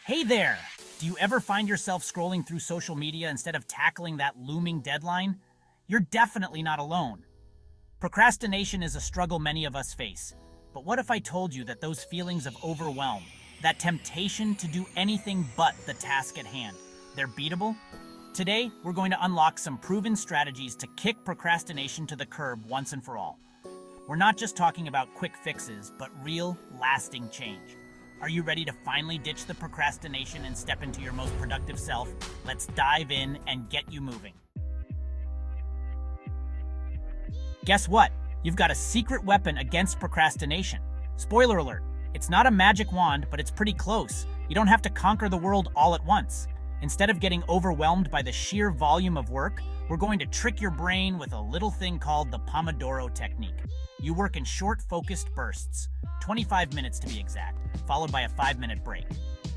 Hey there! Do you ever find yourself scrolling through social media instead of tackling that looming deadline? You're definitely not alone. Procrastination is a struggle many of us face. But what if I told you that those feelings of overwhelm, that temptation to do anything but the task at hand, they're beatable? Today, we're going to unlock some proven strategies to kick procrastination to the curb once and for all. We're not just talking about quick fixes, but real, lasting change. Are you ready to finally ditch the procrastination and step into your most productive self? Let's dive in and get you moving. Guess what? You've got a secret weapon against procrastination. Spoiler alert, it's not a magic wand, but it's pretty close. You don't have to conquer the world all at once. Instead of getting overwhelmed by the sheer volume of work, we're going to trick your brain with a little thing called the Pomodoro Technique. You work in short, focused bursts, 25 minutes to be exact, followed by a 5-minute break.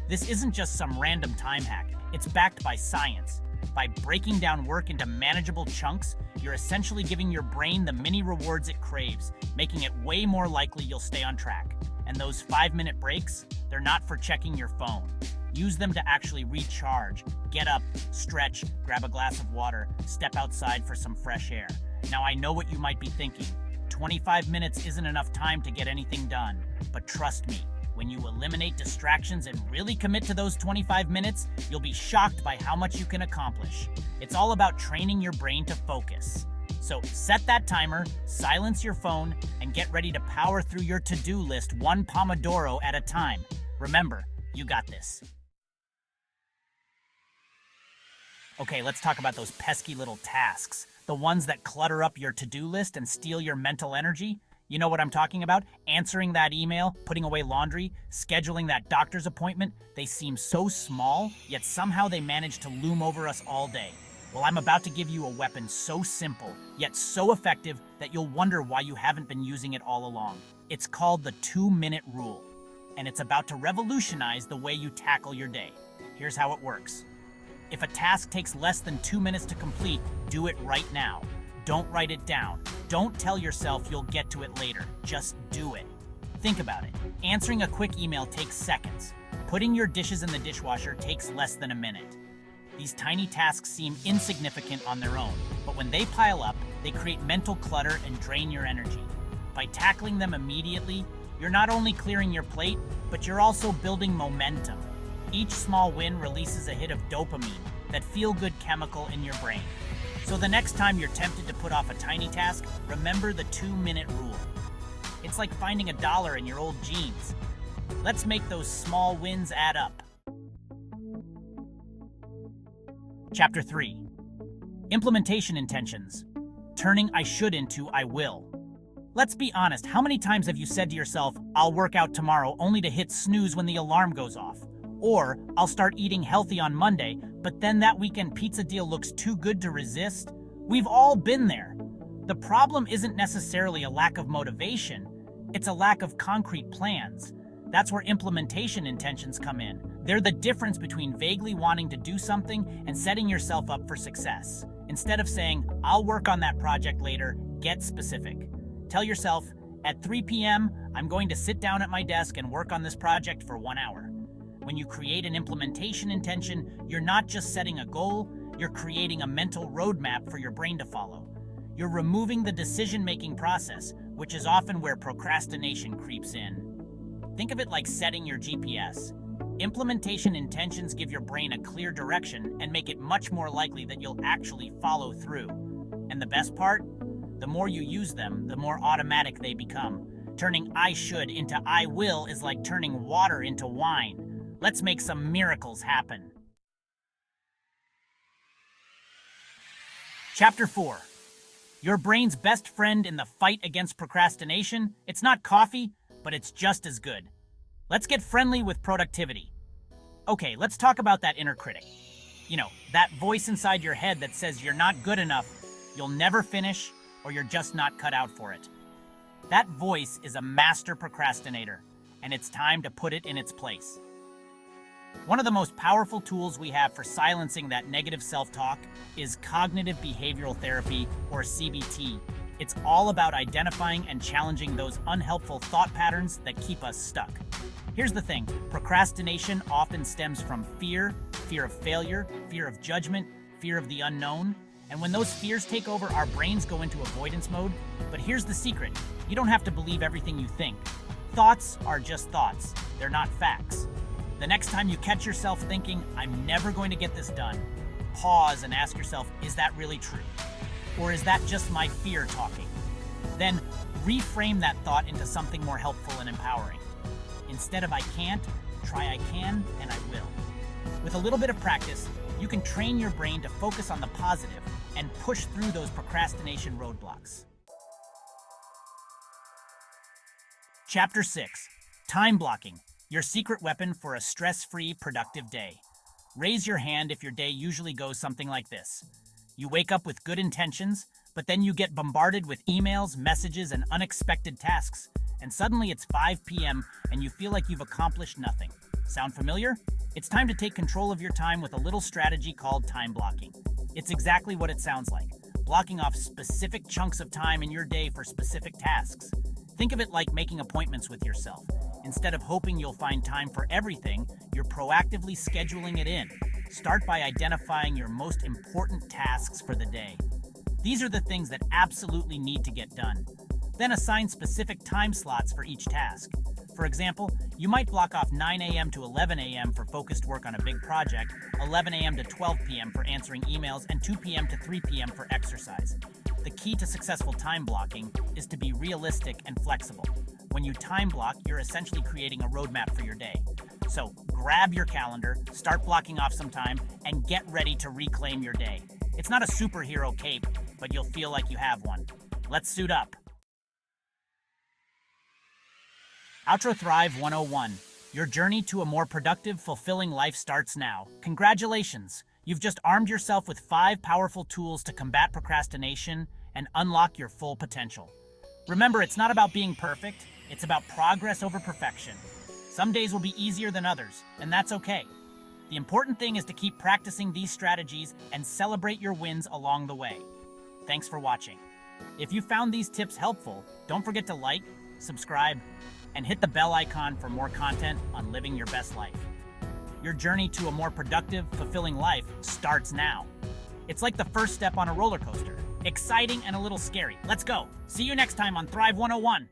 This isn't just some random time hack, it's backed by science. By breaking down work into manageable chunks, you're essentially giving your brain the mini rewards it craves, making it way more likely you'll stay on track. And those 5-minute breaks, they're not for checking your phone. Use them to actually recharge. Get up, stretch, grab a glass of water, step outside for some fresh air. Now I know what you might be thinking. 25 minutes isn't enough time to get anything done. But trust me, when you eliminate distractions and really commit to those 25 minutes, you'll be shocked by how much you can accomplish. It's all about training your brain to focus. So set that timer, silence your phone, and get ready to power through your to-do list one Pomodoro at a time. Remember, you got this. Okay, let's talk about those pesky little tasks. The ones that clutter up your to-do list and steal your mental energy. You know what I'm talking about? Answering that email, putting away laundry, scheduling that doctor's appointment. They seem so small, yet somehow they manage to loom over us all day. Well, I'm about to give you a weapon so simple, yet so effective that you'll wonder why you haven't been using it all along. It's called the 2-minute rule, and it's about to revolutionize the way you tackle your day. Here's how it works. If a task takes less than 2 minutes to complete, do it right now. Don't write it down. Don't tell yourself you'll get to it later. Just do it. Think about it. Answering a quick email takes seconds. Putting your dishes in the dishwasher takes less than a minute. These tiny tasks seem insignificant on their own, but when they pile up, they create mental clutter and drain your energy. By tackling them immediately, you're not only clearing your plate, but you're also building momentum. Each small win releases a hit of dopamine, that feel-good chemical in your brain. So the next time you're tempted to put off a tiny task, remember the 2-minute rule. It's like finding $1 in your old jeans. Let's make those small wins add up. Chapter 3. Implementation intentions. Turning I should into I will. Let's be honest, how many times have you said to yourself, I'll work out tomorrow, only to hit snooze when the alarm goes off? Or, I'll start eating healthy on Monday, but then that weekend pizza deal looks too good to resist? We've all been there. The problem isn't necessarily a lack of motivation, it's a lack of concrete plans. That's where implementation intentions come in. They're the difference between vaguely wanting to do something and setting yourself up for success. Instead of saying, I'll work on that project later, get specific. Tell yourself, at 3 p.m., I'm going to sit down at my desk and work on this project for 1 hour. When you create an implementation intention, you're not just setting a goal, you're creating a mental roadmap for your brain to follow. You're removing the decision-making process, which is often where procrastination creeps in. Think of it like setting your GPS. Implementation intentions give your brain a clear direction and make it much more likely that you'll actually follow through. And the best part? The more you use them, the more automatic they become. Turning I should into I will is like turning water into wine. Let's make some miracles happen. Chapter 4. Your brain's best friend in the fight against procrastination. It's not coffee, but it's just as good. Let's get friendly with productivity. Okay, let's talk about that inner critic. You know, that voice inside your head that says you're not good enough, you'll never finish, or you're just not cut out for it. That voice is a master procrastinator, and it's time to put it in its place. One of the most powerful tools we have for silencing that negative self-talk is cognitive behavioral therapy, or CBT. It's all about identifying and challenging those unhelpful thought patterns that keep us stuck. Here's the thing, procrastination often stems from fear, fear of failure, fear of judgment, fear of the unknown. And when those fears take over, our brains go into avoidance mode. But here's the secret, you don't have to believe everything you think. Thoughts are just thoughts, they're not facts. The next time you catch yourself thinking, I'm never going to get this done, pause and ask yourself, is that really true? Or is that just my fear talking? Then reframe that thought into something more helpful and empowering. Instead of I can't, try I can and I will. With a little bit of practice, you can train your brain to focus on the positive and push through those procrastination roadblocks. Chapter 6. Time blocking, your secret weapon for a stress-free, productive day. Raise your hand if your day usually goes something like this. You wake up with good intentions, but then you get bombarded with emails, messages, and unexpected tasks, and suddenly it's 5 p.m. and you feel like you've accomplished nothing. Sound familiar? It's time to take control of your time with a little strategy called time blocking. It's exactly what it sounds like, blocking off specific chunks of time in your day for specific tasks. Think of it like making appointments with yourself. Instead of hoping you'll find time for everything, you're proactively scheduling it in. Start by identifying your most important tasks for the day. These are the things that absolutely need to get done. Then assign specific time slots for each task. For example, you might block off 9 a.m. to 11 a.m. for focused work on a big project, 11 a.m. to 12 p.m. for answering emails, and 2 p.m. to 3 p.m. for exercise. The key to successful time blocking is to be realistic and flexible. When you time block, you're essentially creating a roadmap for your day. So grab your calendar, start blocking off some time, and get ready to reclaim your day. It's not a superhero cape, but you'll feel like you have one. Let's suit up. Outro Thrive 101. Your journey to a more productive, fulfilling life starts now. Congratulations! You've just armed yourself with 5 powerful tools to combat procrastination and unlock your full potential. Remember, it's not about being perfect, it's about progress over perfection. Some days will be easier than others, and that's okay. The important thing is to keep practicing these strategies and celebrate your wins along the way. Thanks for watching. If you found these tips helpful, don't forget to like, subscribe, and hit the bell icon for more content on living your best life. Your journey to a more productive, fulfilling life starts now. It's like the first step on a roller coaster. Exciting and a little scary. Let's go. See you next time on Thrive 101.